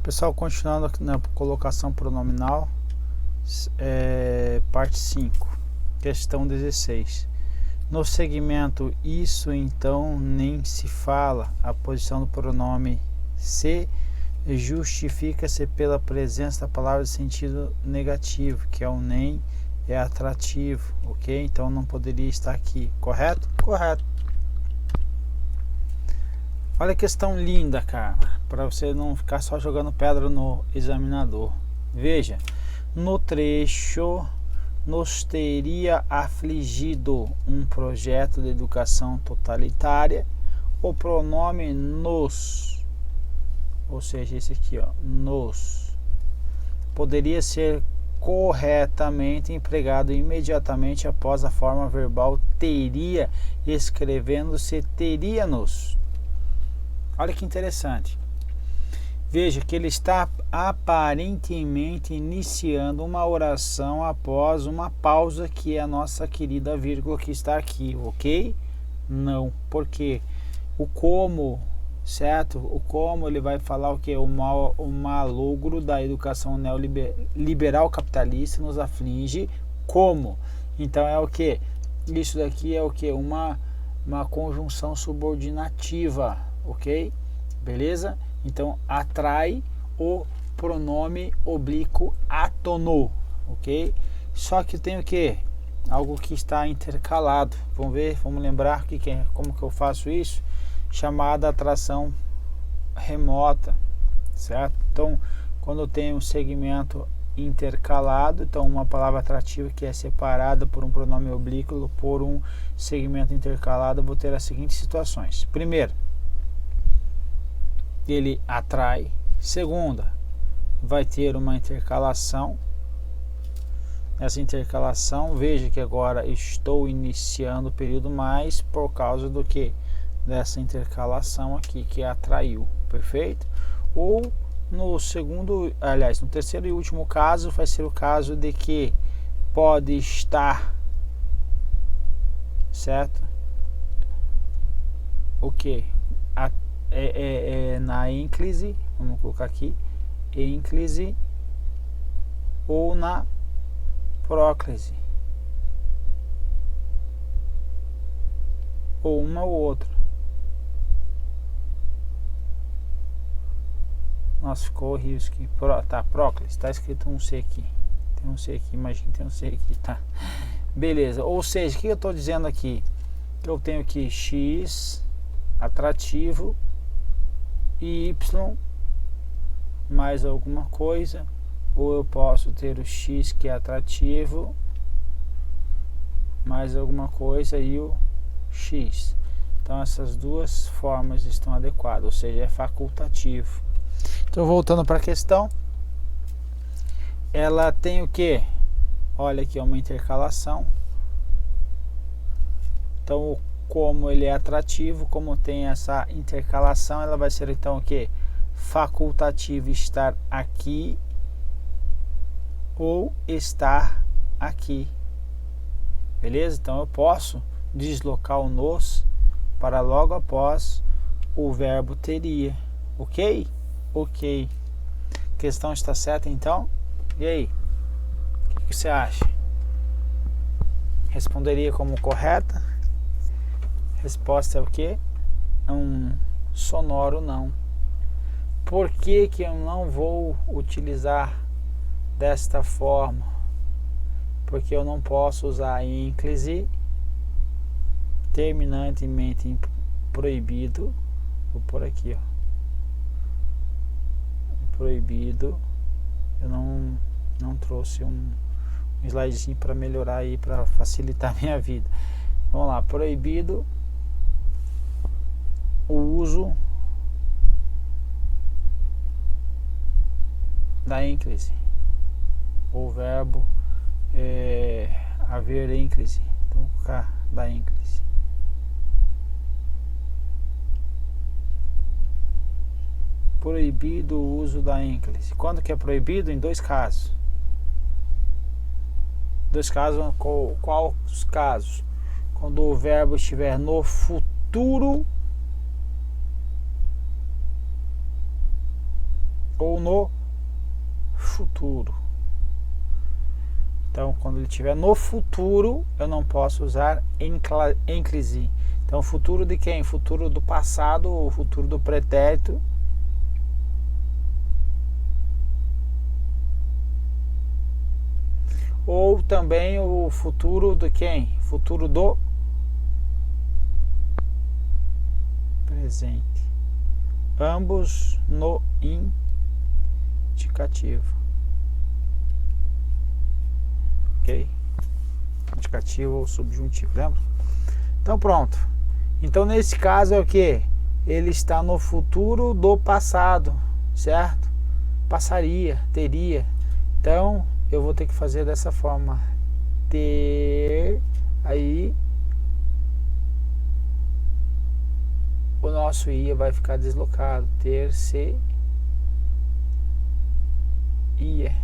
Pessoal, continuando aqui na colocação pronominal, parte 5, questão 16. No segmento isso então nem se fala, a posição do pronome se justifica-se pela presença da palavra de sentido negativo, que é o nem, é atrativo, ok? Então não poderia estar aqui, correto? Correto. Olha a questão linda, cara, para você não ficar só jogando pedra no examinador. Veja, no trecho, nos teria afligido um projeto de educação totalitária, o pronome nos, ou seja, esse aqui, ó, nos, poderia ser corretamente empregado imediatamente após a forma verbal teria, escrevendo-se teria-nos. Olha que interessante. Veja que ele está aparentemente iniciando uma oração após uma pausa, que é a nossa querida vírgula que está aqui, ok? Não, porque o como, certo? O como ele vai falar o que? O malogro da educação neoliberal capitalista nos aflige como? Então é o que? Isso daqui é o que? Uma conjunção subordinativa, ok? Beleza? Então atrai o pronome oblíquo átono, ok? Só que tem o que? Algo que está intercalado. Vamos ver, vamos lembrar como que eu faço isso? Chamada atração remota, certo? Então, quando eu tenho um segmento intercalado, então uma palavra atrativa que é separada por um pronome oblíquo por um segmento intercalado, eu vou ter as seguintes situações. Primeiro, ele atrai. Segunda, vai ter uma intercalação. Essa intercalação, veja que agora estou iniciando o período mais por causa do que? Dessa intercalação aqui que atraiu, perfeito? Ou no segundo, aliás, no terceiro e último caso, vai ser o caso de que pode estar, certo? O que? Na ênclise, vamos colocar aqui, ênclise ou na próclise, ou uma ou outra. Nossa, ficou horrível isso aqui. Tá, próclise, tá escrito um C aqui. Tem um C aqui, imagina, tem um C aqui, tá? Beleza, ou seja, o que eu estou dizendo aqui? Eu tenho aqui X atrativo e Y mais alguma coisa, ou eu posso ter o X que é atrativo mais alguma coisa e o X. Então essas duas formas estão adequadas, ou seja, é facultativo. Então voltando para a questão, ela tem o que? Olha aqui, é uma intercalação. Então como ele é atrativo, como tem essa intercalação, ela vai ser então o que? Facultativo estar aqui ou estar aqui. Beleza? Então eu posso deslocar o nos para logo após o verbo teria. Ok? Ok. A questão está certa então? E aí? O que você acha? Responderia como correta? Resposta é o que? Um sonoro não. Por que que eu não vou utilizar desta forma? Porque eu não posso usar ênclise, terminantemente proibido. Vou por aqui, ó. Proibido. Eu não trouxe um slidezinho para melhorar aí, para facilitar a minha vida. Vamos lá, proibido o uso da ênclise, o verbo haver ênclise. Então vou colocar da ênclise. Proibido o uso da ênclise. Quando que é proibido? Em dois casos. Dois casos, qual os casos? Quando o verbo estiver no futuro ou no futuro. Então, quando ele estiver no futuro, eu não posso usar ênclise. Então, futuro de quem? Futuro do passado ou futuro do pretérito. Ou também o futuro de quem? Futuro do presente. Ambos no indicativo. Ok? Indicativo ou subjuntivo, lembra? Então pronto. Então nesse caso é o que? Ele está no futuro do passado, certo? Passaria, teria. Então eu vou ter que fazer dessa forma. Ter, aí o nosso ia vai ficar deslocado. Ter, se, ia.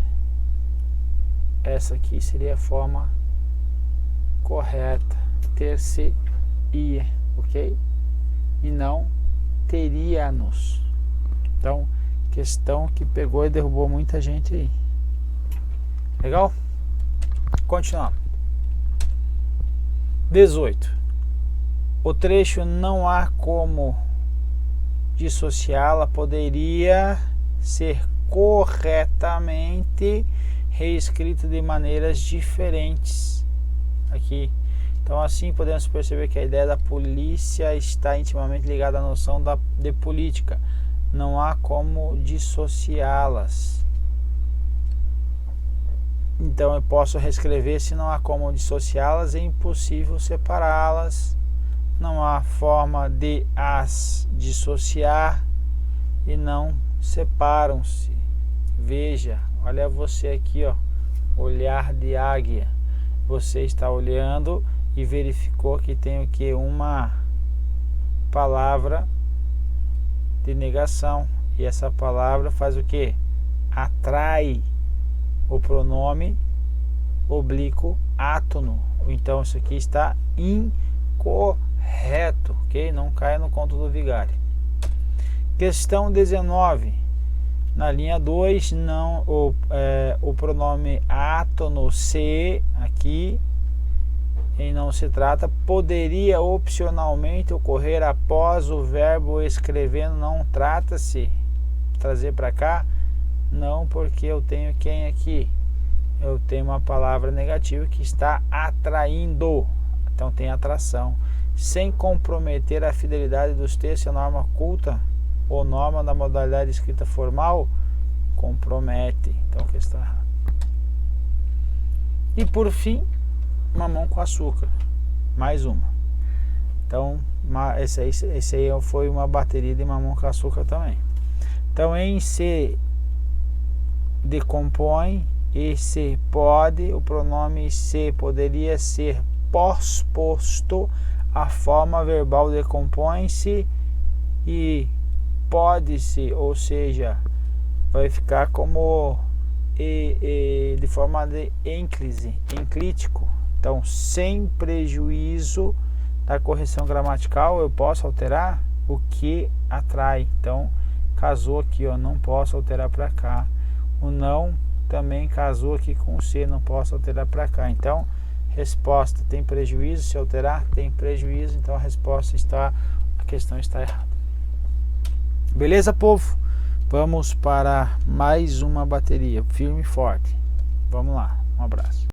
Essa aqui seria a forma correta. Ter, se, ia, ok? E não teríamos. Então, questão que pegou e derrubou muita gente aí. Legal? Continuando. 18. O trecho não há como dissociá-la, poderia ser corretamente reescrito de maneiras diferentes aqui. Então assim podemos perceber que a ideia da polícia está intimamente ligada à noção de política. Não há como dissociá-las. Então eu posso reescrever: se não há como dissociá-las, é impossível separá-las. Não há forma de as dissociar e não separam-se. Veja, olha você aqui, ó, olhar de águia. Você está olhando e verificou que tem o que? Uma palavra de negação. E essa palavra faz o que? Atrai o pronome oblíquo átono. Então isso aqui está incorreto, ok? Não caia no conto do vigário. Questão 19. Na linha 2, não, o pronome átono se, aqui, em não se trata, poderia opcionalmente ocorrer após o verbo escrevendo não trata-se. Trazer para cá? Não, porque eu tenho quem aqui? Eu tenho uma palavra negativa que está atraindo. Então tem atração. Sem comprometer a fidelidade dos textos, a norma culta ou norma da modalidade escrita formal compromete. Então questão errada. E por fim, mamão com açúcar. Mais uma. Então esse aí foi uma bateria de mamão com açúcar também. Então em se decompõe e se pode, o pronome se poderia ser posposto, a forma verbal decompõe-se e pode-se, ou seja, vai ficar como de forma de ênclise, enclítico. Então, sem prejuízo da correção gramatical, eu posso alterar o que atrai. Então, casou aqui, ó, não posso alterar para cá. O não também casou aqui com o se, não posso alterar para cá. Então, resposta tem prejuízo, se alterar tem prejuízo, então a questão está errada. Beleza, povo? Vamos para mais uma bateria, firme e forte. Vamos lá, um abraço.